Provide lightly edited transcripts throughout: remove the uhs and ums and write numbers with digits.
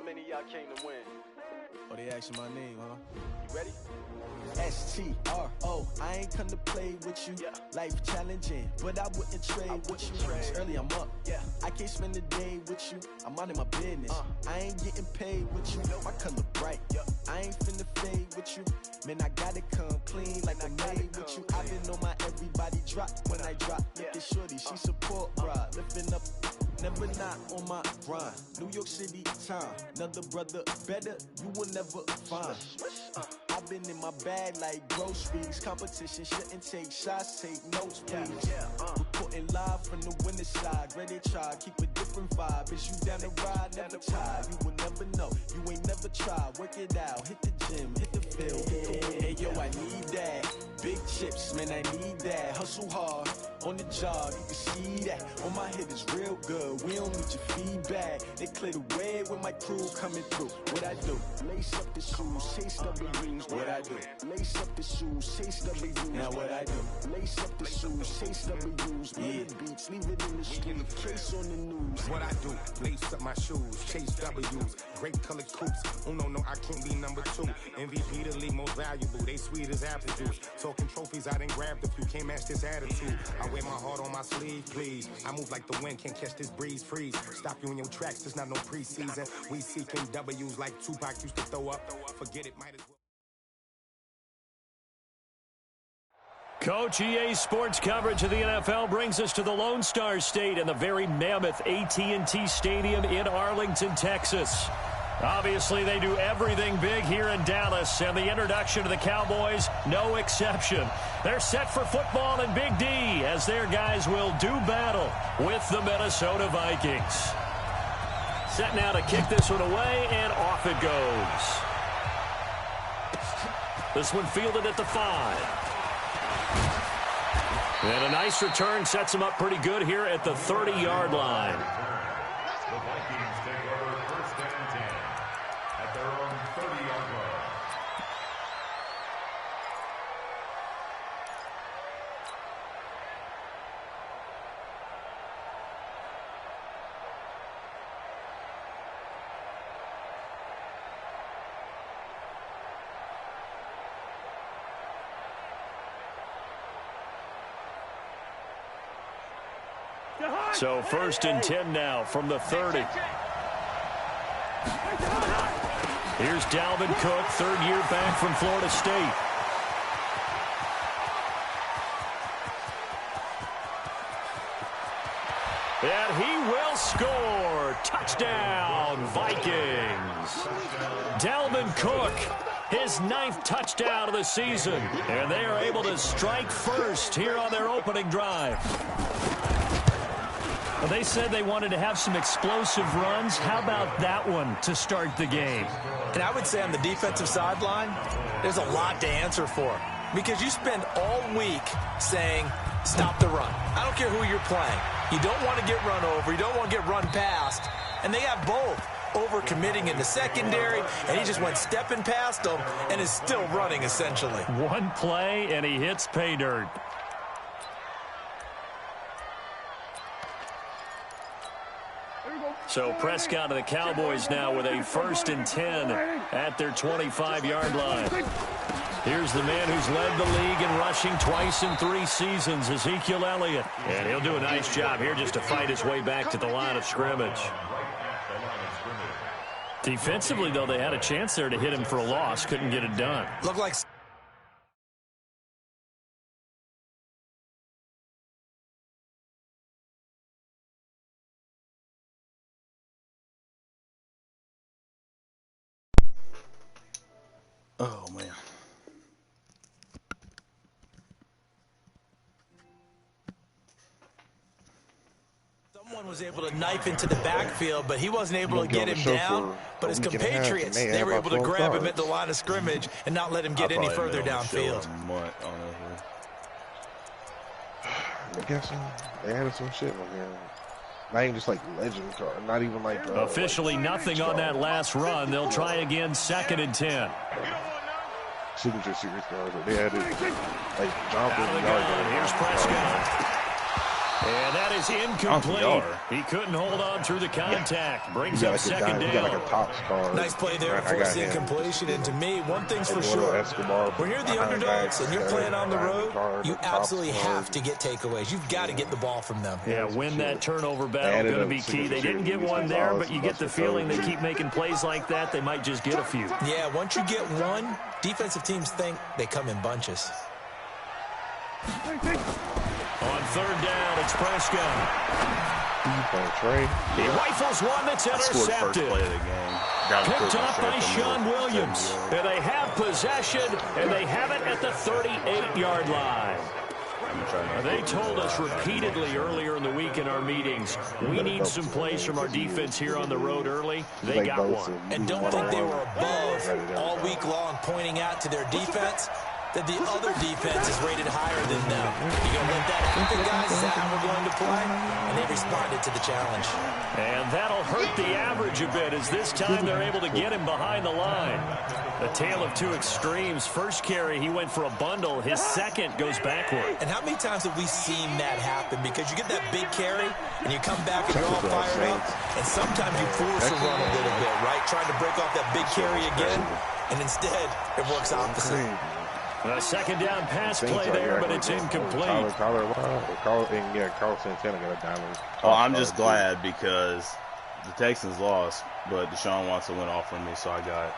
How many of y'all came to win? Oh, they asking my name, huh? You ready? S-T-R-O, I ain't come to play with you. Yeah. Life challenging, but I wouldn't trade with you. It's early, I'm up. Yeah. I can't spend the day with you. I'm out of my business. I ain't getting paid with you. My color bright. I ain't finna fade with you. Man, I gotta come clean like I made with you. I've been on my everybody drop when I drop. Look at shorty, she support ride. Lifting up, never not on my grind. New York City time. Another brother better, you will never find. I've been in my bag like groceries. Competition shouldn't take shots, take notes, please. Reporting live from the winning side. Ready to try, keep a different vibe. Is you down the ride, never tired. You will never know, you ain't never tried. Work it out, hit the gym, hit the field. Hey yo, I need that. Big chips, man, I need that. Hustle hard, on the job, you can see that. On my head is real good, we don't need your feedback. They clear the way with my crew coming through. What I do? Lace up the shoes, chase W's. What I do? Lace up the shoes, chase W's. Now what I do? Lace up the shoes, chase W's. Yeah, beats, leave it in the street, case on the news. What I do? Lace up my shoes, chase W's. Great colored coops. Oh no, I can't be number 2. MVP the league most valuable. They sweet as apple juice. Talking trophies, I didn't grab the few. Can't match this attitude. I wear my heart on my sleeve, please. I move like the wind, can't catch this breeze, freeze. Stop you in your tracks, there's not no preseason. We seeking W's like Tupac used to throw up. Forget it, might as well. Coach, EA Sports coverage of the NFL brings us to the Lone Star State and the very mammoth AT&T Stadium in Arlington, Texas. Obviously, they do everything big here in Dallas, and the introduction to the Cowboys, no exception. They're set for football in Big D as their guys will do battle with the Minnesota Vikings. Set now to kick this one away, and off it goes. This one fielded at the 5. And a nice return sets him up pretty good here at the 30-yard line. The Vikings take over first and 10 at their own 30-yard line. So first and 10 now from the 30. Here's Dalvin Cook, third year back from Florida State. And he will score. Touchdown, Vikings. Dalvin Cook, his 9th touchdown of the season. And they are able to strike first here on their opening drive. Well, they said they wanted to have some explosive runs. How about that one to start the game? And I would say on the defensive sideline, there's a lot to answer for. Because you spend all week saying, stop the run. I don't care who you're playing. You don't want to get run over. You don't want to get run past. And they have both. Over-committing in the secondary, and he just went stepping past them and is still running, essentially. One play, and he hits pay dirt. So Prescott of the Cowboys now with a first and 10 at their 25-yard line. Here's the man who's led the league in rushing twice in 3 seasons, Ezekiel Elliott. And he'll do a nice job here just to fight his way back to the line of scrimmage. Defensively, though, they had a chance there to hit him for a loss. Couldn't get it done. Looked like... Oh, man. Someone was able to knife into the backfield, but he wasn't able to get him down. But his compatriots, they were able to grab him at the line of scrimmage and not let him get any further downfield. I'm guessing they added some shit on here. Not even just like legend card, not even like officially like, nothing on that last run. They'll try again, 2nd and 10. Signature series cards, but they added like Out of the gun. Here's Prescott. And that is incomplete. He couldn't hold on through the contact. Brings up second down. He got like a top star. Nice play there to force the incompletion. And to me, one thing's for sure. When you're the underdogs and you're playing on the road, you absolutely have to get takeaways. You've got to get the ball from them. Yeah, win that turnover battle going to be key. They didn't get one there, but you get the feeling they keep making plays like that, they might just get a few. Yeah, once you get one, defensive teams think they come in bunches. On third down, it's Prescott. He rifles one that's intercepted. Picked off by Sean Williams. And they have possession, and they have it at the 38-yard line. They told us repeatedly earlier in the week in our meetings, we need some plays from our defense here on the road early. They got one. And don't think they were above all week long, pointing out to their defense that the other defense is rated higher than them. You gonna let that happen, guys? Is that how we're going to play? And they responded to the challenge. And that'll hurt the average a bit as this time they're able to get him behind the line. A tale of two extremes. First carry, he went for a bundle. His second goes backward. And how many times have we seen that happen? Because you get that big carry, and you come back and you're all fired up, and sometimes you force a run a little bit, right? Trying to break off that big carry again, and instead it works opposite. A second down pass play there, but it's incomplete. Carl Santana got a diamond. Oh, I'm just glad because the Texans lost, but Deshaun Watson went off on me, so I got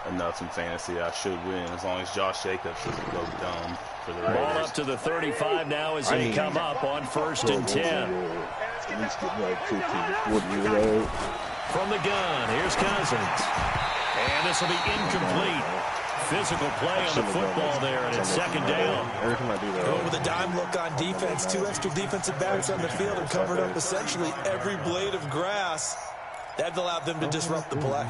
enough in fantasy. I should win as long as Josh Jacobs doesn't go dumb for the Raiders. Ball up to the 35 now as they come up on 1st and 10. At least get like 15, 40 years old. From the gun, here's Cousins. And this will be incomplete. Physical play on the football there, and it's second down. Going with a dime look on defense. Two extra defensive backs on the field and covered up essentially every blade of grass. That allowed them to disrupt the play.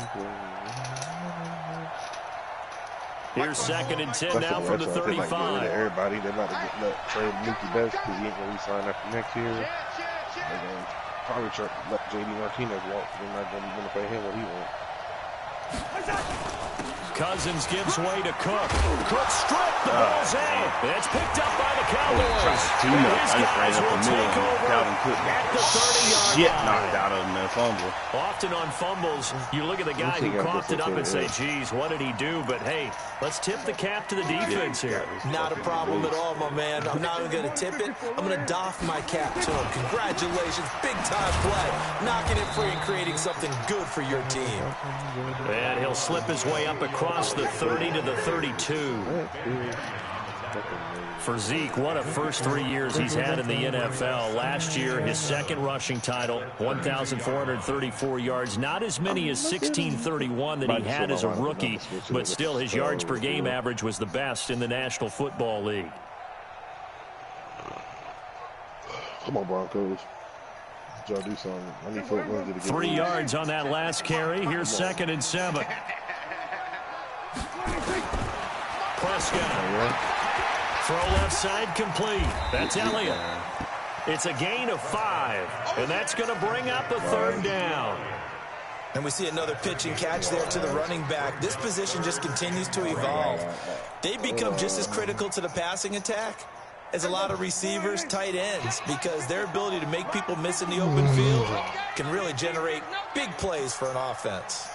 Here's 2nd and 10 now from the 35. Everybody, they're not going to trade Mookie Betts because he ain't going to re-sign after next year. They're going to probably let J.D. Martinez walk. They're not going to want to pay him what he wants. Cousins gives way to Cook. Cook stripped. The ball's in. It's picked up by the Cowboys. These guys will take over at the 30-yard Shit line. knocked out of him in a fumble. Often on fumbles, you look at the guy who coughed it up and say, geez, what did he do? But, hey, let's tip the cap to the defense here. Not a problem at all, my man. I'm not even going to tip it. I'm going to doff my cap to him. Congratulations. Big-time play. Knocking it free and creating something good for your team. And he'll slip his way up across the 30 to the 32. For Zeke, what a first 3 years he's had in the NFL. Last year, his second rushing title, 1,434 yards. Not as many as 1,631 that he had as a rookie, but still his yards per game average was the best in the National Football League. Come on, Broncos. Y'all do something. I need football to get 3 yards on that last carry. Here's 2nd and 7. Prescott. Throw left side complete. That's Elliott. It's a gain of 5, and that's going to bring up a 3rd down. And we see another pitch and catch there to the running back. This position just continues to evolve. They become just as critical to the passing attack as a lot of receivers, tight ends, because their ability to make people miss in the open field can really generate big plays for an offense.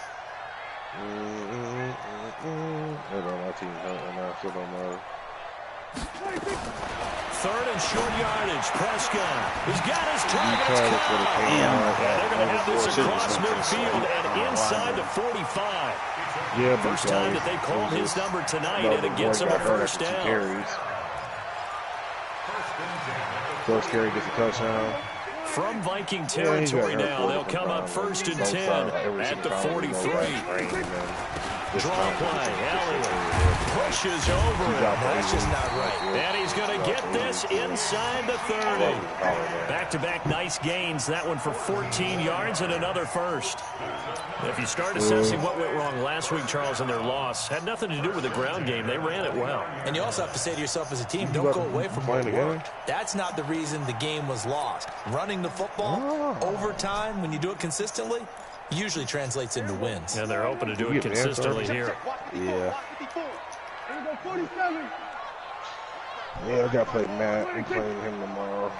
Third and short yardage. Prescott. He's got his target. They're going to have this across midfield and inside the 45. Yeah, first time that they called his number tonight, and it gets him a first down. First carry gets a touchdown. From Viking territory now, they'll come up 1st and 10 at the 43. Draw play. Elliott pushes over it. That's just not right. And he's going to get this inside the 30. Back-to-back nice gains. That one for 14 yards and another first. If you start assessing what went wrong last week, Charles, in their loss, had nothing to do with the ground game. They ran it well. And you also have to say to yourself as a team, don't go away from what worked. That's not the reason the game was lost. Running the football over time, when you do it consistently, usually translates into wins. And they're hoping to do it consistently here. Yeah. Yeah, I got to play Matt. We're playing him tomorrow.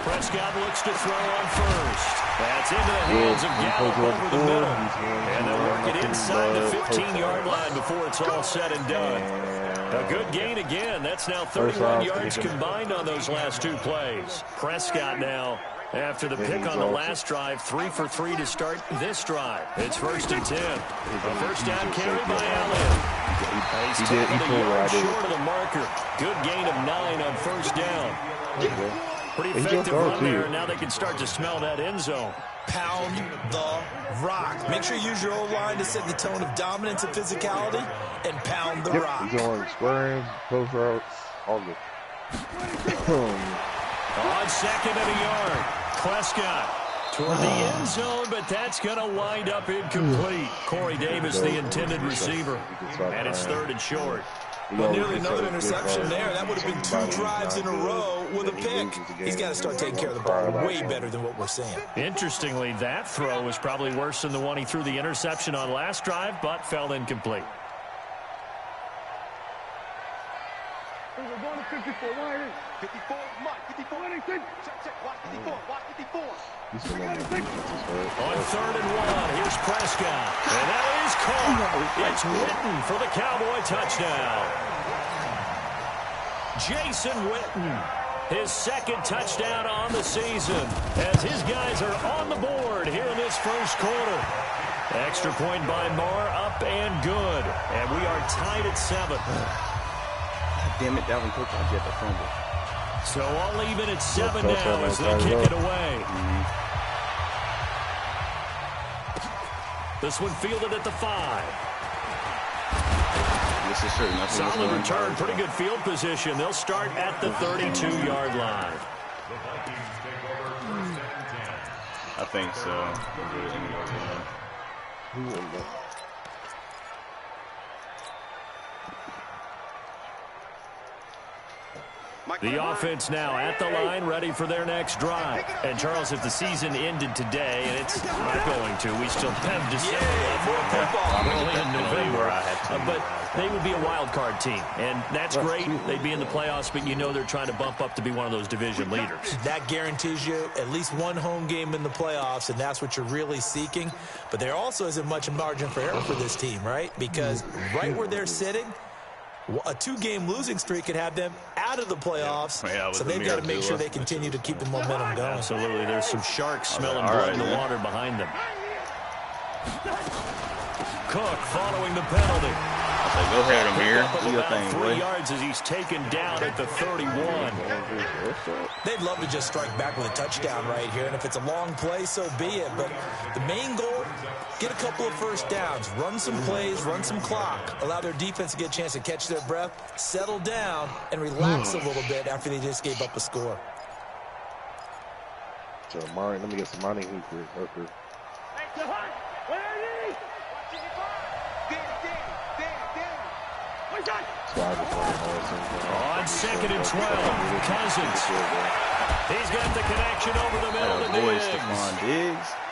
Prescott looks to throw on first. That's into the hands of Gallup over the middle. And they'll work it inside the 15-yard line before it's all said and done. A good gain again. That's now 31 yards combined on those last 2 plays. Prescott now, after the pick on the last drive, 3 for 3 to start this drive. It's 1st and 10. A first down carry by Allen. He's taken a yard short of the marker. Good gain of 9 on first down. Pretty effective run there, and now they can start to smell that end zone. Pound the rock. Make sure you use your O-line to set the tone of dominance and physicality, and pound the rock. He's going squaring, close routes, all good. On second and a yard, Prescott toward the end zone, but that's going to wind up incomplete. Corey Davis, the intended receiver, and it's 3rd and short. Well, nearly another interception there. That would have been 2 drives in a row with a pick. He's got to start taking care of the ball way better than what we're seeing. Interestingly, that throw was probably worse than the one he threw the interception on last drive, but fell incomplete. We're going to 54. 54, Mike. 54. Check. Watch 54. Watch 54. On 3rd and 1, here's Prescott. And that is caught. It's Witten for the Cowboy touchdown. Jason Witten, his 2nd touchdown on the season, as his guys are on the board here in this first quarter. Extra point by Marr, up and good. And we are tied at 7. Damn it, Dalvin Cook, I get the fumble. So all even at 7 now as they kick it away. This one fielded at the 5. This is true. Solid return, pretty good field position. They'll start at the 32-yard line. I think so. The offense now at the line, ready for their next drive. And, Charles, if the season ended today, and it's not going to, we still have December left, early in November, but they would be a wild card team. And that's great. They'd be in the playoffs, but you know they're trying to bump up to be one of those division leaders. That guarantees you at least 1 home game in the playoffs, and that's what you're really seeking. But there also isn't much margin for error for this team, right? Because right where they're sitting, a 2-game losing streak could have them out of the playoffs, so they've got to make sure they continue to keep the momentum going. Absolutely. There's some sharks smelling blood in the water behind them. Cook following the penalty. Go ahead, Amir. Do your thing, 3 yards as he's taken down at the 31. They'd love to just strike back with a touchdown right here, and if it's a long play, so be it. But the main goal, get a couple of first downs, run some plays, run some clock, allow their defense to get a chance to catch their breath, settle down, and relax a little bit after they just gave up a score. So, Mari, let me get some money here. On 2nd and 12, Cousins. He's got the connection over the middle to Diggs.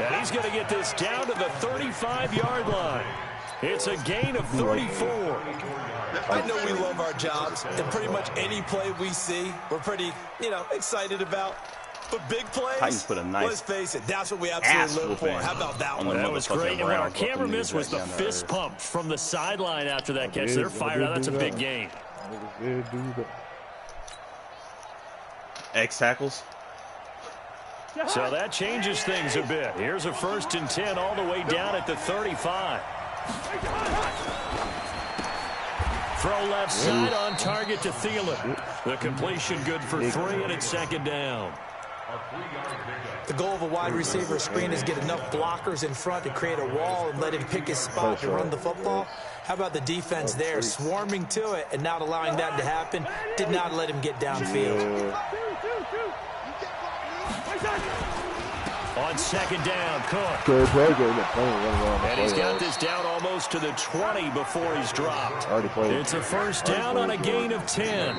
And he's going to get this down to the 35-yard line. It's a gain of 34. I know we love our jobs, and pretty much any play we see, we're pretty, excited about. But big plays, let's face it, that's what we absolutely live for. How about that one? That was great. And what our camera missed was the fist pump from the sideline after that catch. They're fired out. That's a big gain. X tackles. So that changes things a bit. Here's a 1st and 10 all the way down at the 35. Throw left side on target to Thielen. The completion good for 3, and it's 2nd down. The goal of a wide receiver screen is get enough blockers in front to create a wall and let him pick his spot to run the football. How about the defense there, swarming to it and not allowing that to happen? Did not let him get downfield. On 2nd down, Cook. And he's got this down almost to the 20 before he's dropped. It's a 1st down on a gain of 10.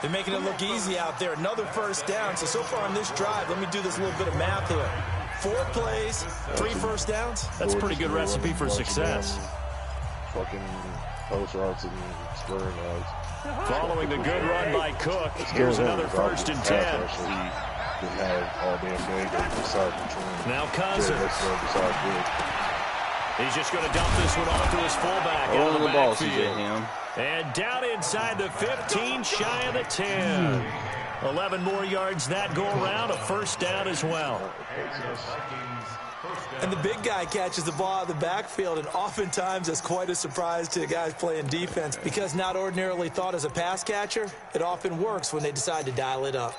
They're making it look easy out there. Another 1st down. So far on this drive, let me do this little bit of math here. 4 plays, 3 1st downs. That's a pretty good recipe for success. Fucking post routes and square routes. Following the good run by Cook, here's another 1st and 10. Now Cousins. He's just going to dump this one off to his fullback out of the backfield. And down inside the 15, shy of the 10. 11 more yards that go around, a 1st down as well. And the big guy catches the ball out of the backfield, and oftentimes that's quite a surprise to guys playing defense because not ordinarily thought as a pass catcher, it often works when they decide to dial it up.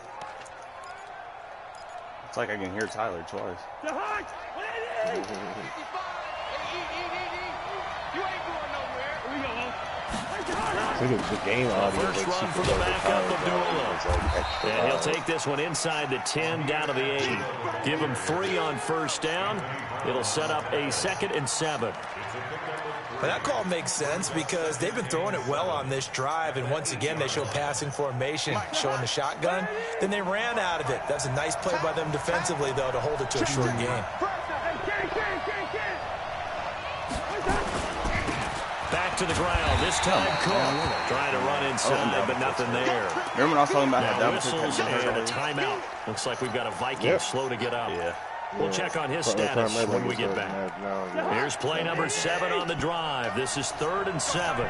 It's like I can hear Tyler twice. The game audio. First run for the backup of Dula. And he'll take this one inside the 10, down to the 8. Give him 3 on 1st down. It'll set up a 2nd and 7. But that call makes sense because they've been throwing it well on this drive, and once again they show passing formation, showing the shotgun. Then they ran out of it. That's a nice play by them defensively, though, to hold it to a short game. Back to the ground. This time Cook trying to run inside, but nothing there. Remember when I was talking about now whistles and a timeout. Looks like we've got a Viking slow to get up. Yeah. We'll check on his status when we get back. Here's play number 7 on the drive. This is 3rd and 7.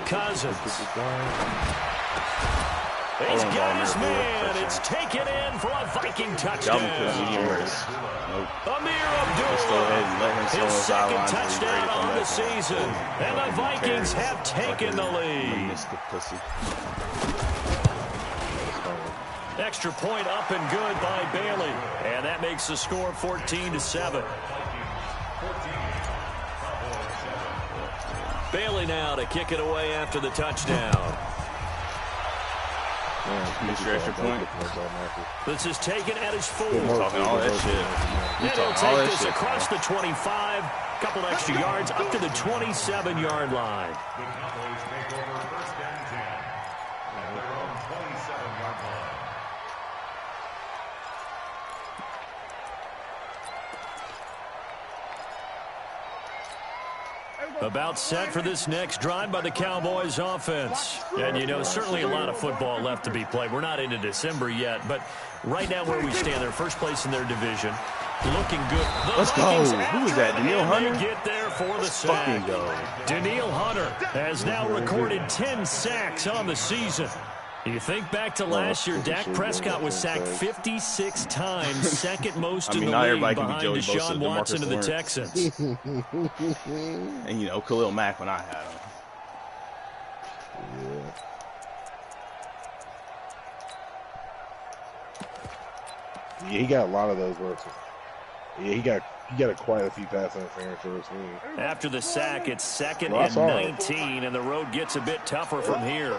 Cousins. He's got his man. It's taken in for a Viking touchdown. Amir Abdullah, his 2nd touchdown on the season. And the Vikings have taken the lead. Extra point up and good by Bailey. And that makes the score 14-7. Bailey now to kick it away after the touchdown. Extra point. This is taken at his 4. Talking all that shit. And he'll take this across the 25. Couple extra yards up to the 27-yard line. The Cowboys take over 1st and 10 at their own 27-yard line. About set for this next drive by the Cowboys offense. And, you know, certainly a lot of football left to be played. We're not into December yet, but right now where we stand, they're 1st place in their division. Looking good. Let's go. Who is that? Danielle Hunter? Get there for the sack. Danielle Hunter has now recorded 10 sacks on the season. You think back to last year, Dak Prescott was sacked 56 times, 2nd most in the league behind Deshaun Watson of the Texans. And, you know, Khalil Mack when I had him. Yeah, he got a lot of those works. Yeah, he got quite a few pass interference for his team. After the sack, it's 2nd and 19, and the road gets a bit tougher from here.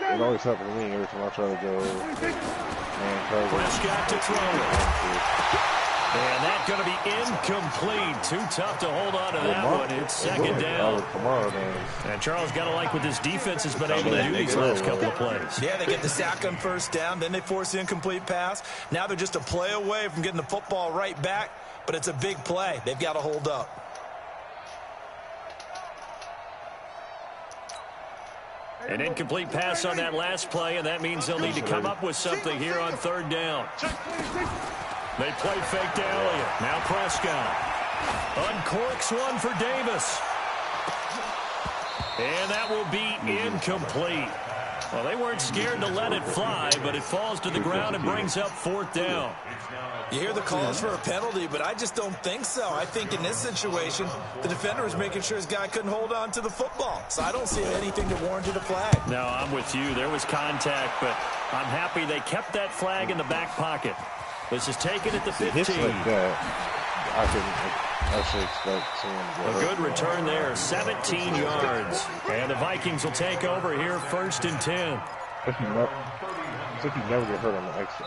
It always happens to me every time I try to go man cover. Prescott to throw it. And that's going to be incomplete. Too tough to hold on to that one. It's 2nd down. And Charles got to like what this defense has been able to do these last couple of plays. Yeah, they get the sack on 1st down, then they force the incomplete pass. Now they're just a play away from getting the football right back, but it's a big play. They've got to hold up. An incomplete pass on that last play, and that means they'll need to come up with something here on 3rd down. They play fake to Elliott. Now Prescott. Uncorks one for Davis. And that will be incomplete. Well, they weren't scared to let it fly, but it falls to the ground and brings up 4th down. You hear the calls for a penalty, but I just don't think so. I think in this situation, the defender was making sure his guy couldn't hold on to the football. So I don't see anything that warranted a flag. No, I'm with you. There was contact, but I'm happy they kept that flag in the back pocket. This is taken at the 15. Hits like that, I should expect someone to a good return there, 17 yards. And the Vikings will take over here 1st and 10. It's like you never get hurt on the extra.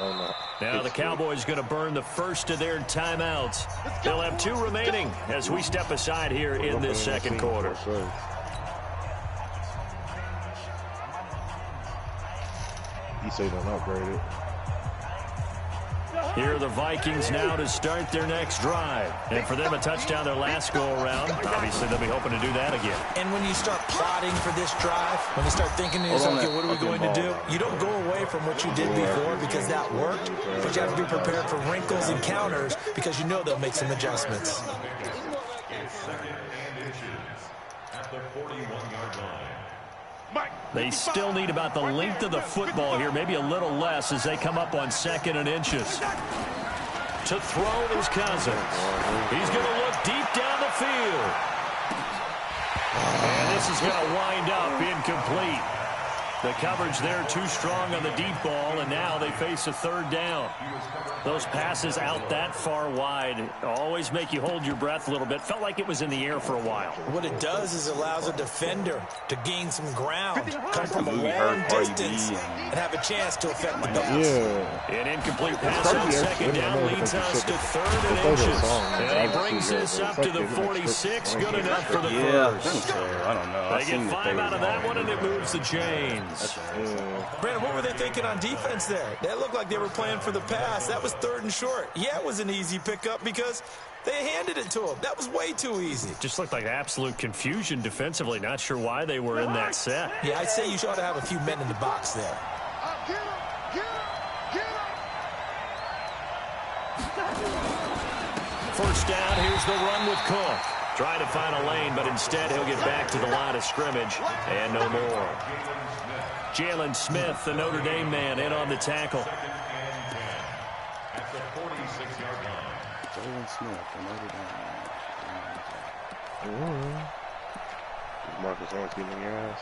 Now the Cowboys going to burn the first of their timeouts. They'll have 2 remaining as we step aside here in this 2nd quarter. You say don't upgrade it. Here are the Vikings now to start their next drive. And for them, a touchdown their last go-around. Obviously, they'll be hoping to do that again. And when you start plotting for this drive, when you start thinking to yourself, okay, what are we going to do? You don't go away from what you did before because that worked, but you have to be prepared for wrinkles and counters because you know they'll make some adjustments. At the 41-yard line. They still need about the length of the football here, maybe a little less as they come up on 2nd and inches. To throw is Cousins. He's going to look deep down the field. And this is going to wind up incomplete. The coverage there too strong on the deep ball, and now they face a 3rd down. Those passes out that far wide always make you hold your breath a little bit. Felt like it was in the air for a while. What it does is allows a defender to gain some ground, come from a long distance, and have a chance to affect the pass. Yeah. An incomplete pass on 2nd down leads us to 3rd and inches. And he brings this up to the 46. Good enough for the first. I don't know. They get 5 out of that one, and it moves the chains. Brandon, what were they thinking on defense there? That looked like they were playing for the pass. That was 3rd and short. Yeah, it was an easy pickup because they handed it to him. That was way too easy. Just looked like absolute confusion defensively. Not sure why they were in that set. Yeah, I'd say you ought to have a few men in the box there. First down, here's the run with Cook. Trying to find a lane, but instead he'll get back to the line of scrimmage and no more. Jalen Smith, the Notre Dame man, in on the tackle. At the 46-yard line. Jalen Smith, the Notre Dame. Marcus Lawrence getting in your ass?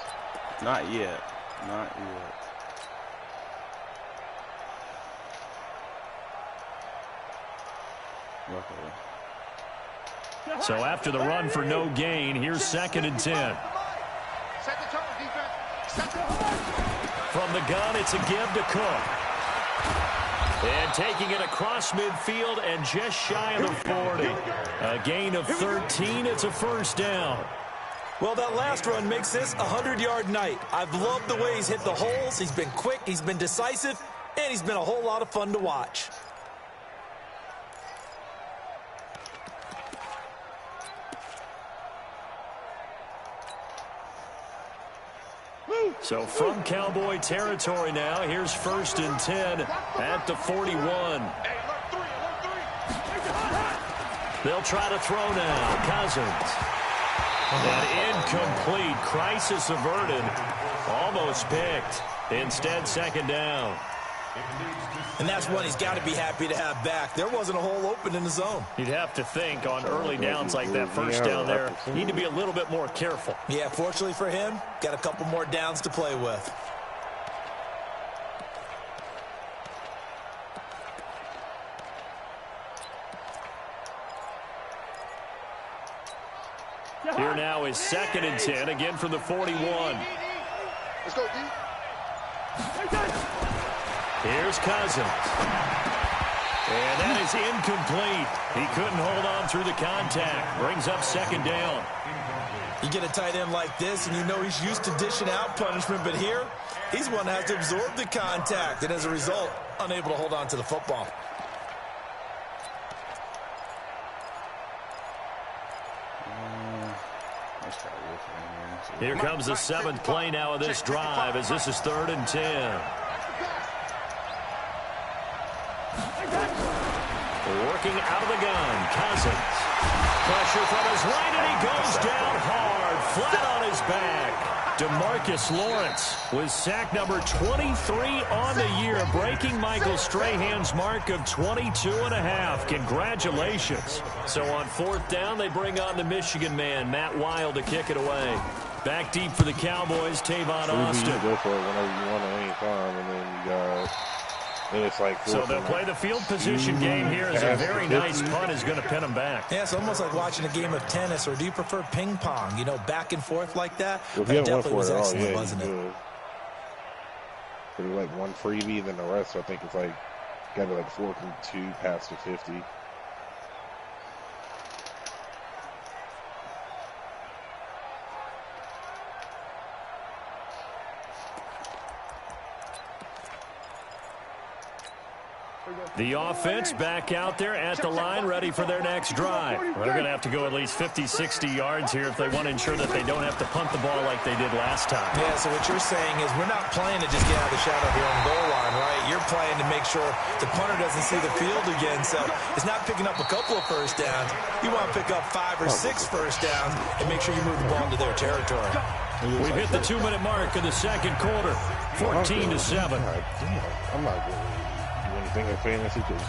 Not yet. Not yet. Luckily. So after the run for no gain, here's 2nd and 10. From the gun, it's a give to Cook. And taking it across midfield and just shy of the 40. A gain of 13. It's a first down. Well, that last run makes this a 100-yard night. I've loved the way he's hit the holes. He's been quick, he's been decisive, and he's been a whole lot of fun to watch. So from Cowboy territory now, here's 1st and 10 at the 41. They'll try to throw now. Cousins. And incomplete. Crisis averted. Almost picked. Instead, 2nd down. And that's one he's got to be happy to have back. There wasn't a hole open in the zone. You'd have to think on early downs like that first down there, need to be a little bit more careful. Yeah, fortunately for him, got a couple more downs to play with. Here now is 2nd and 10, again from the 41. Let's go, D. Here's Cousins. And that is incomplete. He couldn't hold on through the contact. Brings up 2nd down. You get a tight end like this, and you know he's used to dishing out punishment, but here, he's one that has to absorb the contact, and as a result, unable to hold on to the football. Here comes the 7th play now of this drive as this is 3rd and 10. Working out of the gun, Cousins. Pressure from his right, and he goes down hard, flat on his back. DeMarcus Lawrence was sack number 23 on the year, breaking Michael Strahan's mark of 22.5. Congratulations. So on 4th down, they bring on the Michigan man, Matt Wild, to kick it away. Back deep for the Cowboys, Tavon Austin. You go for it whenever you want at any time, and then you got... And it's like so they'll play the field position game here as a very nice punt is going to pin them back. Yeah, it's almost like watching a game of tennis, or do you prefer ping pong? You know, back and forth like that? Well, that definitely was excellent, wasn't it? But it like one freebie, then the rest, I think it's like, got to be like 4th and 2 past the 50. The offense back out there at the line, ready for their next drive. They're going to have to go at least 50, 60 yards here if they want to ensure that they don't have to punt the ball like they did last time. Yeah, so what you're saying is we're not playing to just get out of the shadow of your own goal line, right? You're playing to make sure the punter doesn't see the field again. So it's not picking up a couple of first downs. You want to pick up 5 or 6 first downs and make sure you move the ball into their territory. We've hit the 2-minute mark in the second quarter, 14-7. I'm not going to do anything in fantasy because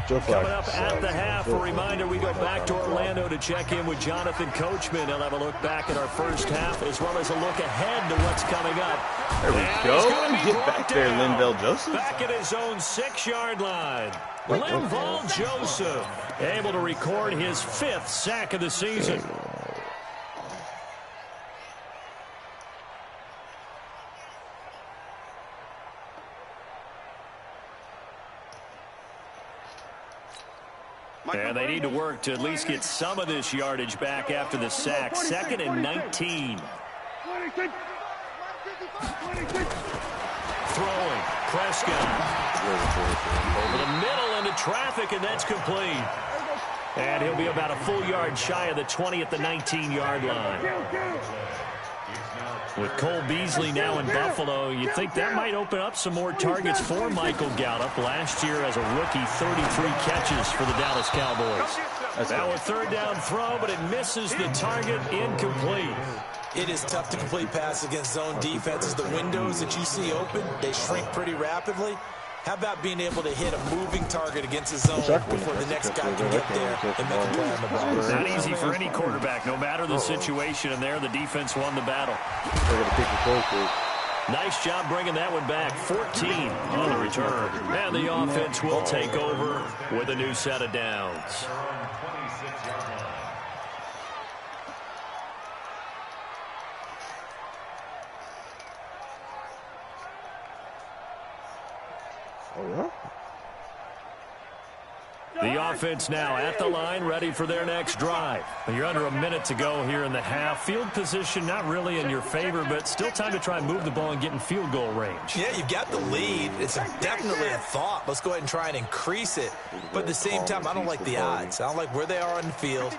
Joe Coming up at the half, a reminder, we go back to Orlando to check in with Jonathan Coachman. He'll have a look back at our first half as well as a look ahead to what's coming up. There we go. Get back there, Linval Joseph. Back at his own 6-yard line. Linval Joseph able to record his 5th sack of the season. And they need to work to at least get some of this yardage back after the sack. 2nd and 19. Throwing. Prescott. Over the middle into traffic, and that's complete. And he'll be about a full yard shy of the 20 at the 19-yard line. With Cole Beasley now in Buffalo, you think that might open up some more targets for Michael Gallup. Last year as a rookie, 33 catches for the Dallas Cowboys. Now a 3rd down throw, but it misses the target, incomplete. It is tough to complete passes against zone defenses. The windows that you see open, they shrink pretty rapidly. How about being able to hit a moving target against the zone before the next guy can get there and make a play on the ball? Not easy for any quarterback, no matter the situation, and there the defense won the battle. Nice job bringing that one back. 14 on the return. And the offense will take over with a new set of downs. The offense now at the line, ready for their next drive. You're under a minute to go here in the half. Field position not really in your favor, but still time to try and move the ball and get in field goal range. Yeah, you've got the lead. It's definitely a thought. Let's go ahead and try and increase it. But at the same time, I don't like the odds. I don't like where they are on the field.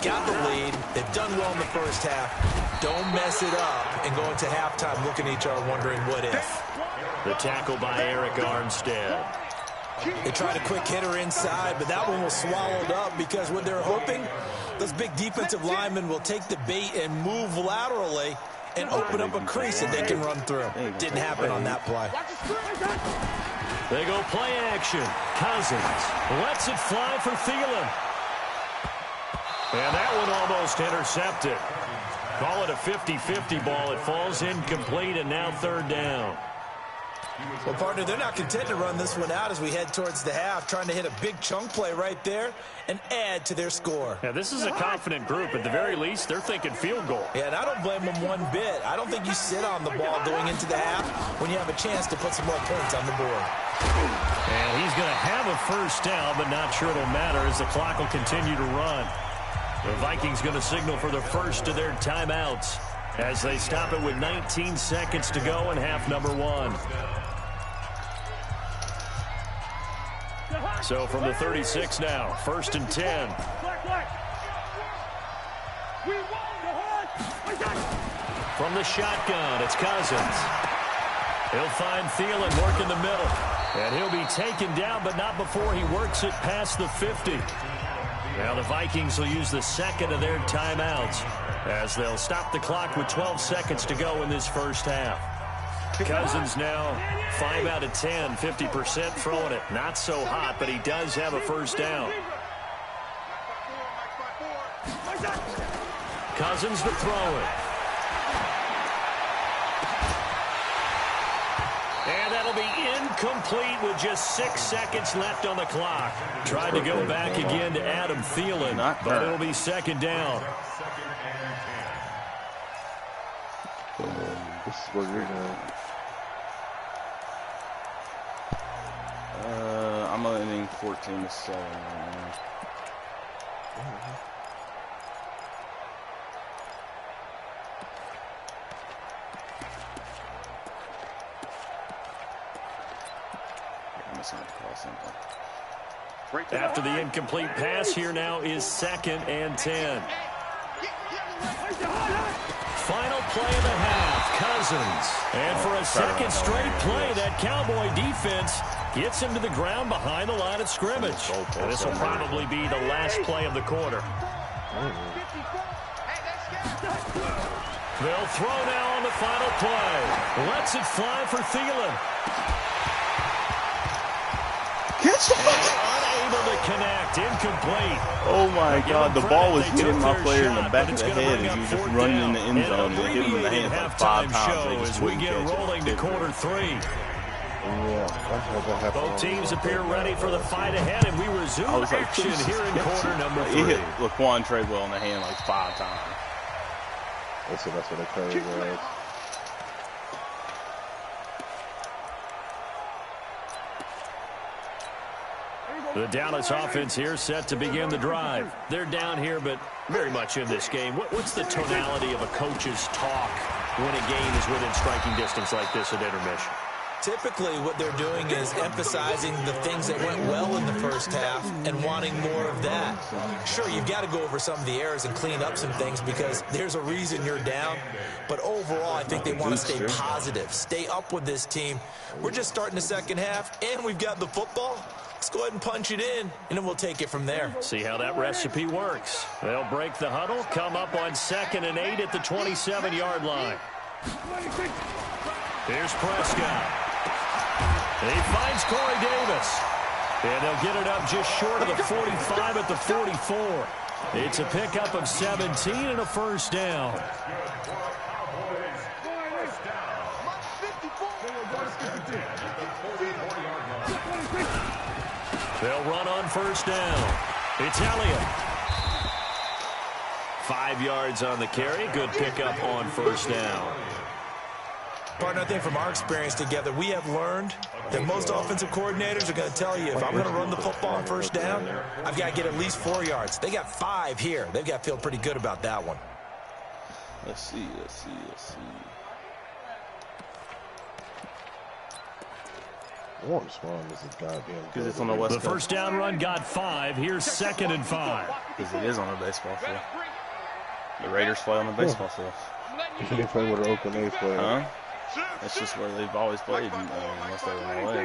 Got the lead. They've done well in the first half. Don't mess it up and go into halftime looking at each other wondering what if. The tackle by Eric Armstead. They tried a quick hitter inside, but that one was swallowed up because what they're hoping, those big defensive linemen will take the bait and move laterally and open up a crease that they can run through. Didn't happen on that play. They go play action. Cousins lets it fly for Thielen. And that one almost intercepted. Call it a 50-50 ball. It falls incomplete, and now 3rd down. Well, partner, they're not content to run this one out as we head towards the half, trying to hit a big chunk play right there and add to their score. Yeah, this is a confident group. At the very least, they're thinking field goal. Yeah, and I don't blame them one bit. I don't think you sit on the ball going into the half when you have a chance to put some more points on the board. And he's going to have a 1st down, but not sure it'll matter as the clock will continue to run. The Vikings going to signal for the first of their timeouts as they stop it with 19 seconds to go in half number 1. So from the 36 now, 1st and 10. From the shotgun, it's Cousins. He'll find Thielen working the middle. And he'll be taken down, but not before he works it past the 50. Now the Vikings will use the 2nd of their timeouts as they'll stop the clock with 12 seconds to go in this first half. Cousins now 5 out of 10, 50% throwing it. Not so hot, but he does have a 1st down. Cousins to throw it. And that'll be incomplete with just 6 seconds left on the clock. Tried to go back again to Adam Thielen, but it'll be 2nd down. This is where you're going. I'm ending 14-7 right now. After the incomplete pass, here now is 2nd and 10. Final play of the half, Cousins. And for a second straight play, that Cowboy defense gets him to the ground behind the line of scrimmage. And this will probably be the last play of the quarter. They'll throw now on the final play. Lets it fly for Thielen. Catch the unable to connect, incomplete. Oh my God, the ball was hitting my player in the back of the head as he was just running in the end zone and hit him in the hands like 5 times. As we get rolling to quarter 3. Both teams appear ready for the fight ahead, and we resume action here in quarter number 3. He hit Laquan Treadwell in the hand like 5 times. That's what they call it. The Dallas offense here set to begin the drive. They're down here, but very much in this game. What's the tonality of a coach's talk when a game is within striking distance like this at intermission? Typically, what they're doing is emphasizing the things that went well in the first half and wanting more of that. Sure, you've got to go over some of the errors and clean up some things because there's a reason you're down. But overall, I think they want to stay positive, stay up with this team. We're just starting the second half, and we've got the football. Let's go ahead and punch it in, and then we'll take it from there. See how that recipe works. They'll break the huddle, come up on 2nd and 8 at the 27-yard line. Here's Prescott. He finds Corey Davis. And they'll get it up just short of the 45 at the 44. It's a pickup of 17 and a first down. They'll run on first down. It's Elliott. 5 yards on the carry. Good pickup on first down. Partner, I think from our experience together, we have learned that most offensive coordinators are going to tell you, if I'm going to run the football on first down, I've got to get at least 4 yards. They got 5 here. They've got to feel pretty good about that one. Let's see. Because it's on the West Coast. The first down run got 5. Here's 2nd and 5. Because it is on a baseball field. The Raiders play on the baseball field. They play with an Oakland A's player. Huh? That's just where they've always played, unless they're in LA.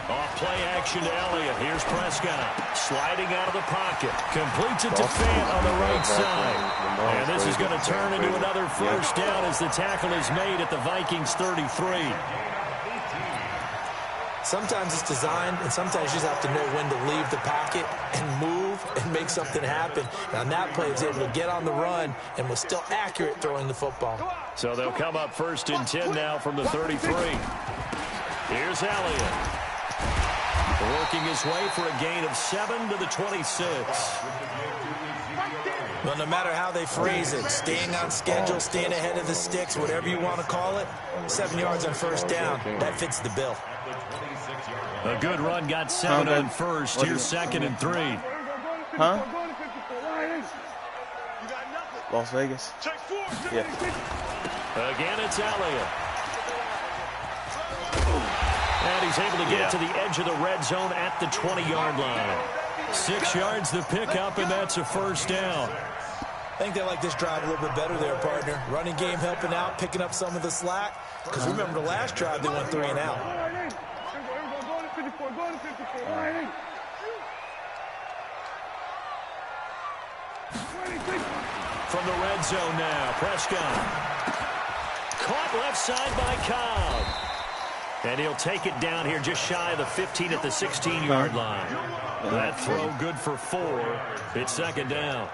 Off play action to Elliott. Here's Prescott. Sliding out of the pocket. Completes it to Fant on the right side. And this is going to turn into another first down as the tackle is made at the Vikings 33. Sometimes it's designed, and sometimes you just have to know when to leave the pocket and move and make something happen. Now, that play is able to get on the run and was still accurate throwing the football. So they'll come up 1st and 10 now from the 33. Here's Elliott. Working his way for a gain of 7 to the 26. Well, no matter how they phrase it, staying on schedule, staying ahead of the sticks, whatever you want to call it, 7 yards on first down, that fits the bill. A good run got 7 on first. Here's 2nd and 3. Huh? Las Vegas. Yeah. Again, it's Elliott. And he's able to get it to the edge of the red zone at the 20-yard line. 6 yards the pickup, and that's a first down. I think they like this drive a little bit better there, partner. Running game helping out, picking up some of the slack. Because remember, the last drive, they went 3 and out. From the red zone now, Prescott. Caught left side by Cobb. And he'll take it down here just shy of the 15 at the 16-yard line. That throw good for 4. It's 2nd down.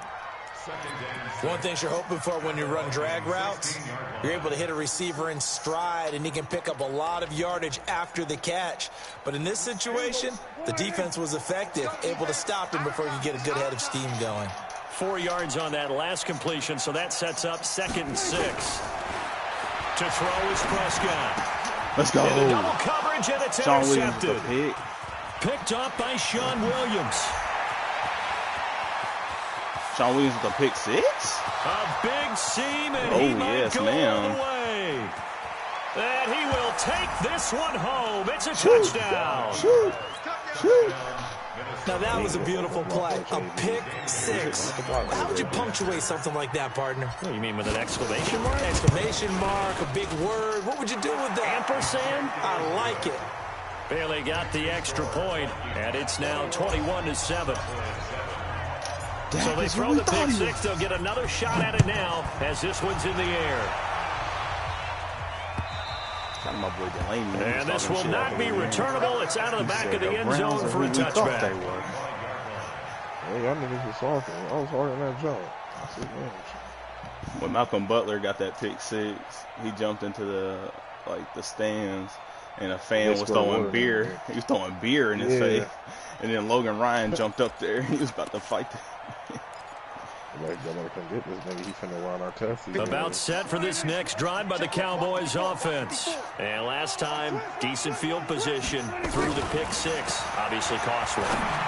One thing you're hoping for when you run drag routes, you're able to hit a receiver in stride, and he can pick up a lot of yardage after the catch. But in this situation, the defense was effective, able to stop him before he could get a good head of steam going. 4 yards on that last completion, so that sets up 2nd and 6. To throw is Prescott. Let's go. In double coverage, and it's Sean intercepted. Williams Picked up by Sean Williams. Sean Williams with a pick 6? A big seam, and he might go all the way. And he will take this one home. It's a touchdown. Now that was a beautiful play. A pick six. How would you punctuate something like that, partner? What do you mean, with an exclamation mark? Exclamation mark, a big word. What would you do with that? Ampersand? I like it. Bailey got the extra point, and it's now 21-7. So they throw the pick six. They'll get another shot at it now as this one's in the air. My boy Delaney, and this will not be returnable. It's out of the back of the end zone for a touchback. Hey, y'all niggas was soft. I was hard on that jump. When Malcolm Butler got that pick six, he jumped into the stands, and a fan was throwing beer. He was throwing beer in his face, and then Logan Ryan jumped up there. He was about to fight. Y'all better come get this nigga. He finna run our test. About set for this next drive by the Cowboys offense. And last time, decent field position through the pick six. Obviously costly.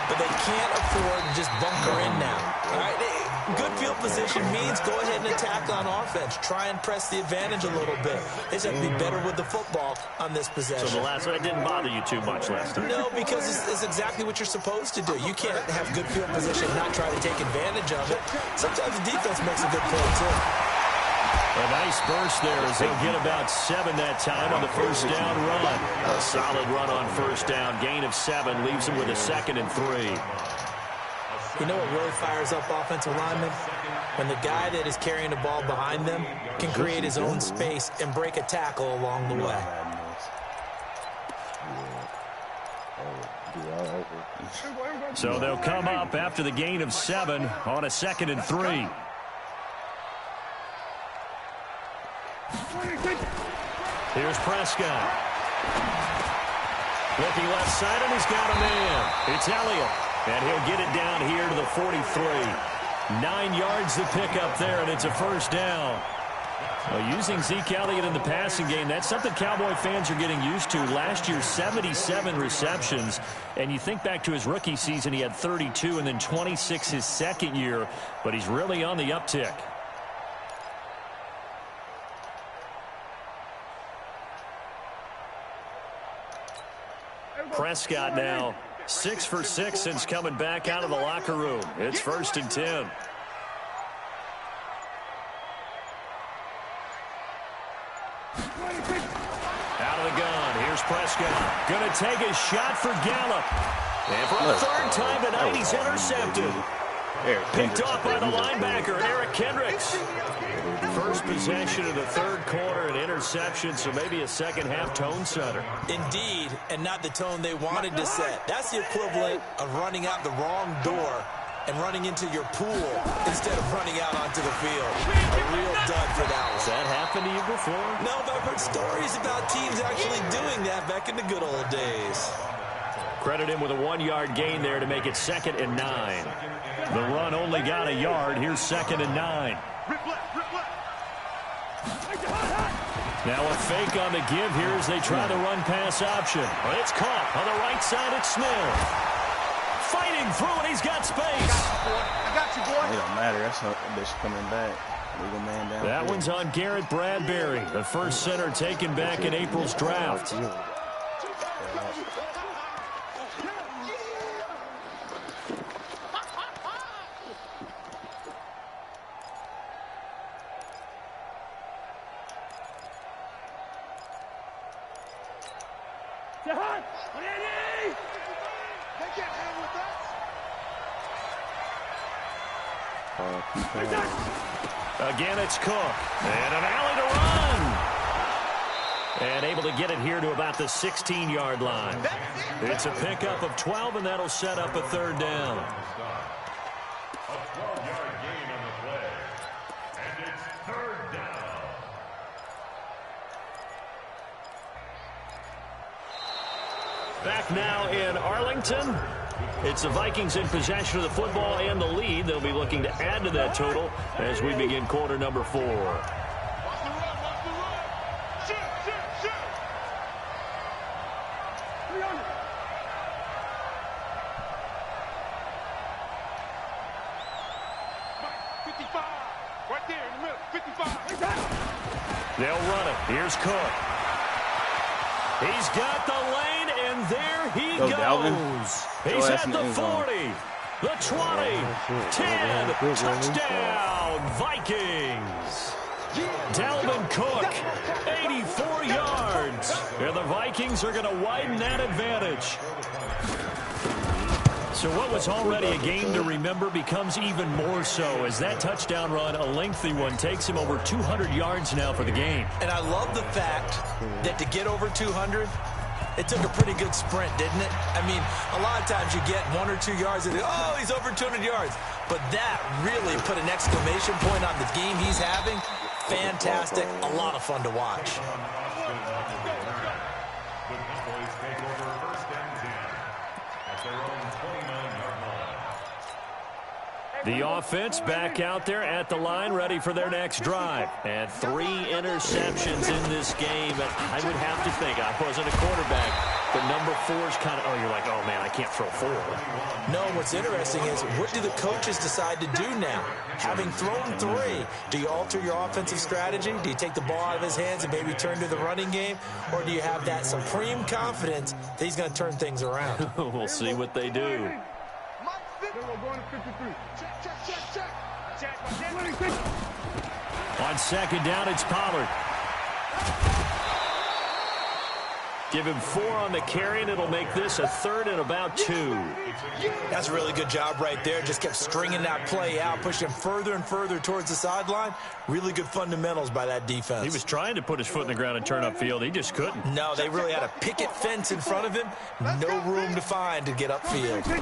But they can't afford to just bunker in now. All right, good field position means go ahead and attack on offense. Try and press the advantage a little bit. They just have to be better with the football on this possession. So the last one didn't bother you too much last time? No, because it's exactly what you're supposed to do. You can't have good field position and not try to take advantage of it. Sometimes the defense makes a good play, too. A nice burst there as they'll get about 7 that time on the first down run. A solid run on first down. Gain of 7 leaves them with a 2nd and 3. You know what really fires up offensive linemen? When the guy that is carrying the ball behind them can create his own space and break a tackle along the way. So they'll come up after the gain of 7 on a 2nd and 3. Here's Prescott. Looking left side, and he's got a man. It's Elliott. And he'll get it down here to the 43. 9 yards to pick up there, and it's a first down. Well, using Zeke Elliott in the passing game, that's something Cowboy fans are getting used to. Last year, 77 receptions. And you think back to his rookie season, he had 32 and then 26 his second year. But he's really on the uptick. Prescott now 6 for 6 since coming back out of the locker room. It's 1st and 10. Out of the gun. Here's Prescott. Going to take a shot for Gallup. And for a 3rd time tonight, he's intercepted. Picked off by the linebacker, Eric Kendricks. First possession of the 3rd quarter, an interception, so maybe a second-half tone setter. Indeed, and not the tone they wanted to set. That's the equivalent of running out the wrong door and running into your pool instead of running out onto the field. A real dud for that one. Has that happened to you before? No, but I've heard stories about teams actually doing that back in the good old days. Credit him with a 1-yard gain there to make it 2nd and 9. The run only got a yard. Here's 2nd and 9. Now a fake on the give here as they try the run-pass option. But it's caught on the right side. It's Smith. Fighting through it. He's got space. I got you, boy. It don't matter. That's how they're coming back. Legal man down. That one's on Garrett Bradbury, the first center taken back in April's draft. Again, it's Cook. And an alley to run. And able to get it here to about the 16-yard line. It's a pickup of 12, and that'll set up a 3rd down. A 12-yard gain on the play. And it's 3rd down. Back now in Arlington. It's the Vikings in possession of the football and the lead. They'll be looking to add to that total as we begin quarter number 4. Watch the run, shoot. Mike, 55. Right there in the middle, 55. They'll run it. Here's Cook. He's got the lane, and there he Go, goes. Dalvin. He's at the 40, the 20, 10, touchdown, Vikings. Dalvin Cook, 84 yards. And the Vikings are going to widen that advantage. So what was already a game to remember becomes even more so as that touchdown run, a lengthy one, takes him over 200 yards now for the game. And I love the fact that to get over 200, it took a pretty good sprint, didn't it? I mean, a lot of times you get 1 or 2 yards and, oh, he's over 200 yards. But that really put an exclamation point on the game he's having. Fantastic. A lot of fun to watch. The Cowboys take over first and 10 at their own 29-yard line. The offense back out there at the line, ready for their next drive. And 3 interceptions in this game. I would have to think, I wasn't a quarterback, but number 4 is kind of, oh, you're like, oh, man, I can't throw 4. No, what's interesting is, what do the coaches decide to do now? Having thrown 3, do you alter your offensive strategy? Do you take the ball out of his hands and maybe turn to the running game? Or do you have that supreme confidence that he's going to turn things around? We'll see what they do. On second down, it's Pollard. Give him 4 on the carry, and it'll make this a 3rd and about 2. That's a really good job right there. Just kept stringing that play out, pushing him further and further towards the sideline. Really good fundamentals by that defense. He was trying to put his foot in the ground and turn upfield. He just couldn't. No, they really had a picket fence in front of him. No room to find to get upfield. He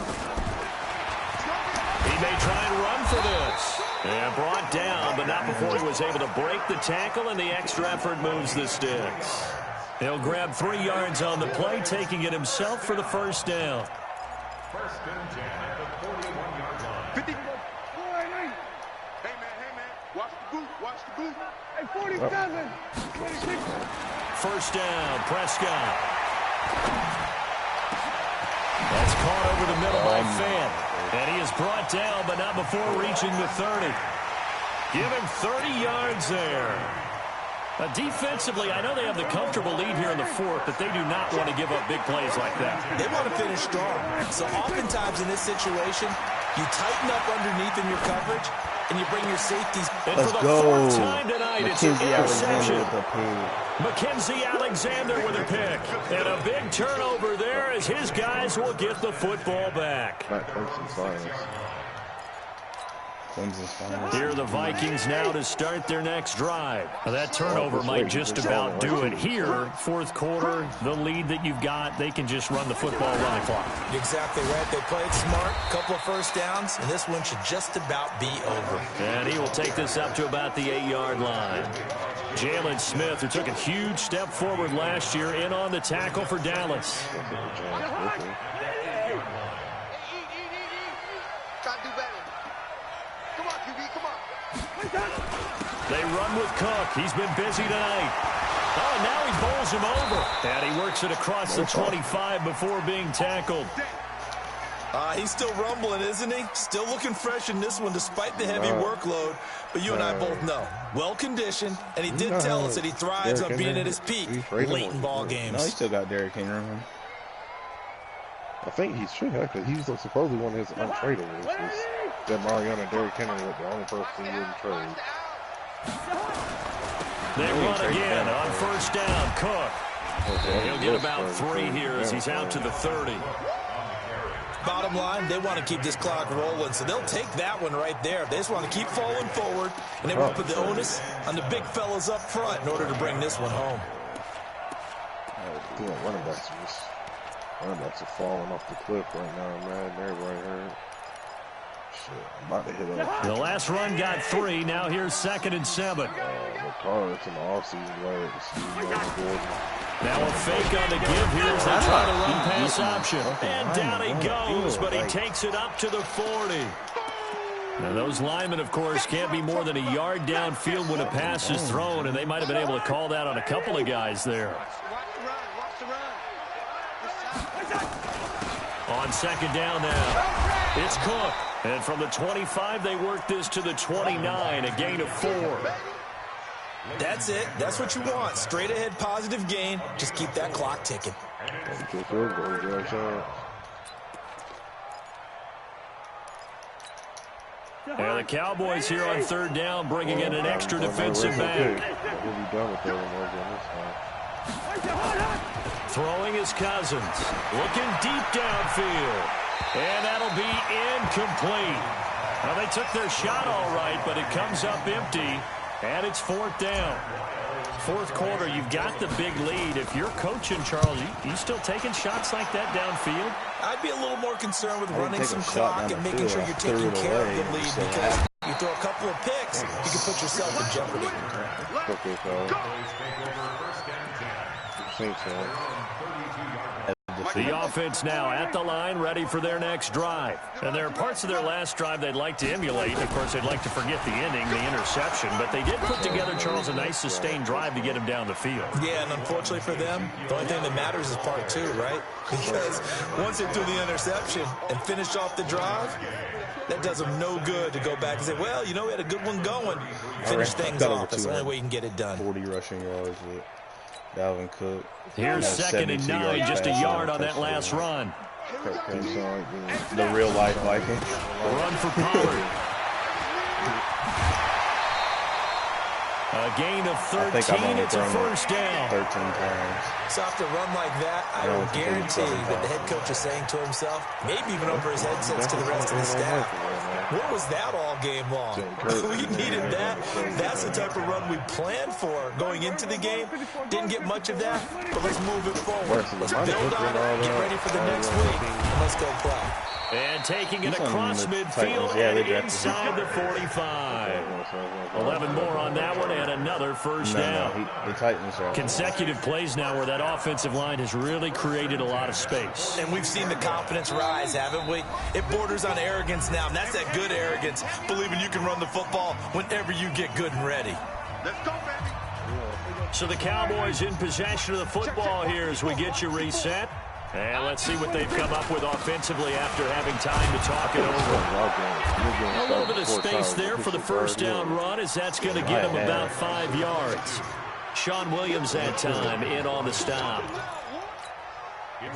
may try and run for this. And brought down, but not before he was able to break the tackle, and the extra effort moves the sticks. He'll grab 3 yards on the play, taking it himself for the first down. First and 10 at the 41-yard line. 50. Hey, man. Watch the boot. Hey, 47. 26. First down, Prescott. That's caught over the middle by Fant. And he is brought down, but not before reaching the 30. Give him 30 yards there. Defensively, I know they have the comfortable lead here in the 4th, but they do not want to give up big plays like that. They want to finish strong. So oftentimes in this situation, you tighten up underneath in your coverage, and you bring your safeties. And for the 4th time tonight, it's an interception. Mackenzie Alexander with a pick. And a big turnover there as his guys will get the football back. Here are the Vikings now to start their next drive. Now that turnover might just about do it here. 4th quarter, the lead that you've got, they can just run the football, run the clock. Exactly right. They played smart, couple of first downs, and this one should just about be over. And he will take this up to about the 8-yard line. Jalen Smith, who took a huge step forward last year, in on the tackle for Dallas. They run with Cook. He's been busy tonight. Oh, now he bowls him over. And he works it across the 25 before being tackled. He's still rumbling, isn't he? Still looking fresh in this one despite the heavy workload. But you and I both know, well-conditioned, and he did tell us that he thrives on being at his peak late in ball games. No, he still got Derrick Henry on him. I think he should have, because he's supposedly one of his untradables. That Mariano and Derrick Henry were the only person he wouldn't trade. They run again on first down. Cook. He'll get about 3 here as he's out to the 30. Bottom line, they want to keep this clock rolling, so they'll take that one right there. They just want to keep falling forward, and they want to put the onus on the big fellas up front in order to bring this one home. Running backs are falling off the cliff right now, man. Everybody hurt. Shit, I'm about to hit up. The last run got 3. Now here's 2nd and 7. The cards in the offseason, right? Now a fake on the give here as they try to run pass option. And down he goes, but he takes it up to the 40. Now those linemen, of course, can't be more than a yard downfield when a pass is thrown, and they might have been able to call that on a couple of guys there. On second down now, it's Cook. And from the 25, they work this to the 29, a gain of 4. That's it. That's what you want. Straight ahead, positive gain. Just keep that clock ticking. And the Cowboys here on third down, bringing in an extra defensive back. Throwing his Cousins. Looking deep downfield. And that'll be incomplete. Well, they took their shot all right, but it comes up empty. And it's fourth down. Fourth quarter, you've got the big lead. If you're coaching, Charles, you still taking shots like that downfield? I'd be a little more concerned with running some clock and making sure you're taking care of the lead, because you throw a couple of picks, you can put yourself in jeopardy. The offense now at the line, ready for their next drive. And there are parts of their last drive they'd like to emulate. Of course, they'd like to forget the inning, the interception. But they did put together, Charles, a nice sustained drive to get him down the field. Yeah, and unfortunately for them, the only thing that matters is part two, right? Because once they threw the interception and finished off the drive, that does them no good to go back and say, well, you know, we had a good one going. Finish things off. That's the only way you can get it done. 40 rushing yards with Dalvin Cook. Here's 2nd and 9, just a yard on that last run. The real life Vikings. Run for Pollard. A gain of 13, it's a first down. 13 times. So after a run like that, I will guarantee that the head coach is saying to himself, maybe even over his headsets to the rest of the staff, what was that all game long? We needed that. That's the type of run we planned for going into the game. Didn't get much of that, but let's move it forward. Let's build on it, get ready for the next week, and let's go play. And taking it across midfield and inside the 45. 11 more on that one and another first down. The Titans are consecutive plays now where that offensive line has really created a lot of space. And we've seen the confidence rise, haven't we? It borders on arrogance now, and that's that good arrogance, believing you can run the football whenever you get good and ready. Let's go, baby. So the Cowboys in possession of the football here as we get you reset. And let's see what they've come up with offensively after having time to talk it over. A little bit of space there for the first down run, as that's going to get him about 5 yards. Sean Williams that time in on the stop.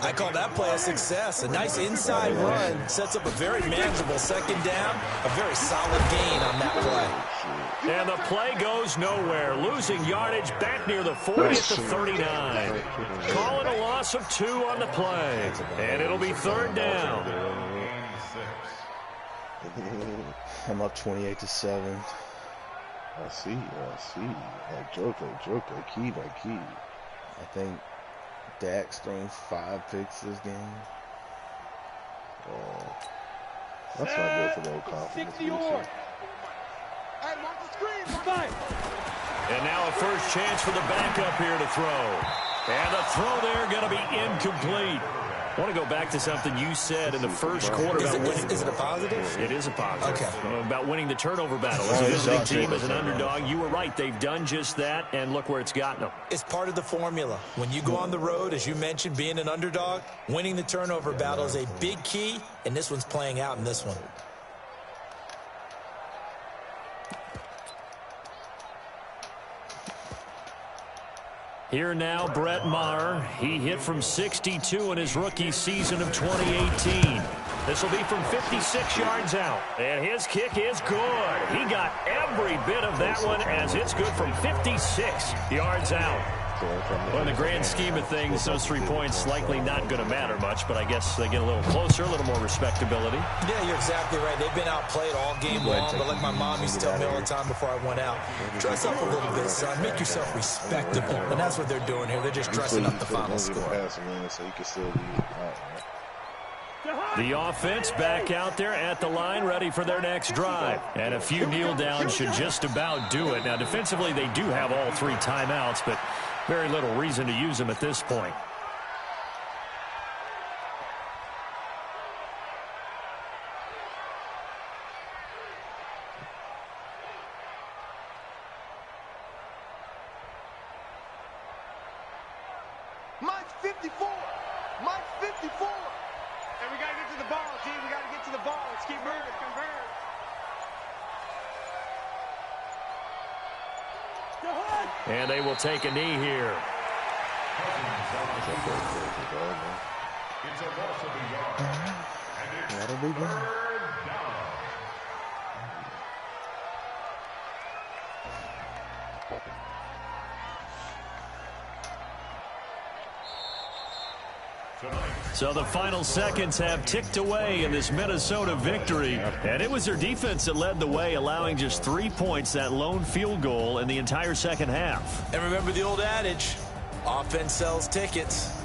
I call that play a success. A nice inside run sets up a very manageable second down. A very solid gain on that play. And the play goes nowhere. Losing yardage back near the 40 at the 39. Call it a loss of 2 on the play. And it'll be third down. I'm up 28-7. I see. Joker, key by key. I think Dak's thrown 5 picks this game. That's not good for the old confidence. And now a first chance for the backup here to throw. And the throw there going to be incomplete. I want to go back to something you said in the first quarter about winning. Is it a positive? It is a positive. Okay. About winning the turnover battle. As a visiting team, as an underdog, you were right. They've done just that, and look where it's gotten them. It's part of the formula. When you go on the road, as you mentioned, being an underdog, winning the turnover battle is a big key, and this one's playing out in this one. Here now, Brett Maher. He hit from 62 in his rookie season of 2018. This will be from 56 yards out. And his kick is good. He got every bit of that one as it's good from 56 yards out. Well, in the grand scheme of things, those 3 points likely not going to matter much, but I guess they get a little closer, a little more respectability. Yeah, you're exactly right. They've been outplayed all game long, but like my mom used to tell me all the time before I went out, dress up a little bit, son. Make yourself respectable. And that's what they're doing here. They're just dressing up the final score. The offense back out there at the line, ready for their next drive. And a few kneel downs should just about do it. Now, defensively, they do have all 3 timeouts, but very little reason to use them at this point. Mike's 54. Mike's 54. And we got to get to the ball, team. We got to get to the ball. Let's keep moving. Convert. And they will take a knee here. It's a loss of a yard. And it's That'll be good. third down. So the final seconds have ticked away in this Minnesota victory. And it was their defense that led the way, allowing just 3 points, that lone field goal in the entire second half. And remember the old adage, offense sells tickets.